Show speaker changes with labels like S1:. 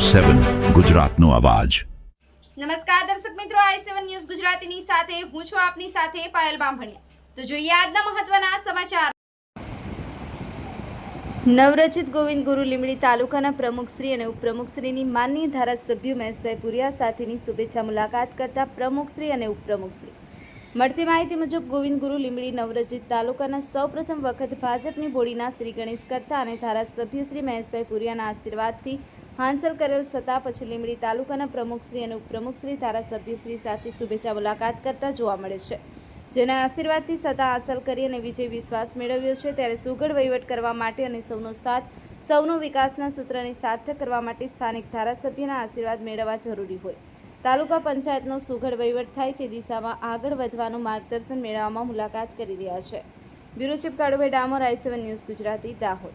S1: 7 ગુજરાતનો અવાજ।
S2: નમસ્કાર દર્શક મિત્રો, i7 ન્યૂઝ ગુજરાતીની સાથે હું છું આપની સાથે પાયલ બામભણિયા। તો જોઈએ આજના મહત્વના સમાચાર। નવરચિત ગોવિંદ ગુરુ લીંબડી તાલુકાના પ્રમુખશ્રી અને ઉપપ્રમુખશ્રીની માનનીય ધારાસભ્ય મહેશભાઈ પુરિયા સાથેની શુભેચ્છા મુલાકાત કરતા પ્રમુખશ્રી અને ઉપપ્રમુખશ્રી। મળતી માહિતી મુજબ ગોવિંદ ગુરુ લીંબડી નવરચિત તાલુકાના સૌપ્રથમ વખત ભાજપની બોડીના શ્રી ગણેશ કરતા અને ધારાસભ્ય શ્રી મહેશભાઈ પુરિયાના આશીર્વાદથી હાંસલ કરેલ સત્તા પછી લીંબડી તાલુકાના પ્રમુખશ્રી અને ઉપપ્રમુખશ્રી ધારાસભ્યશ્રી સાથે શુભેચ્છા મુલાકાત કરતા જોવા મળે છે, જેના આશીર્વાદથી સત્તા હાંસલ કરી અને વિજય વિશ્વાસ મેળવ્યો છે। ત્યારે સુઘડ વહીવટ કરવા માટે અને સૌનો સાથ સૌનો વિકાસના સૂત્રને સાર્થક કરવા માટે સ્થાનિક ધારાસભ્યના આશીર્વાદ મેળવવા જરૂરી હોય, તાલુકા પંચાયતનો સુઘડ વહીવટ થાય તે દિશામાં આગળ વધવાનું માર્ગદર્શન મેળવવામાં મુલાકાત કરી રહ્યા છે। Bureau chief Kalubhai Damor, i7 news Gujarati, Dahod.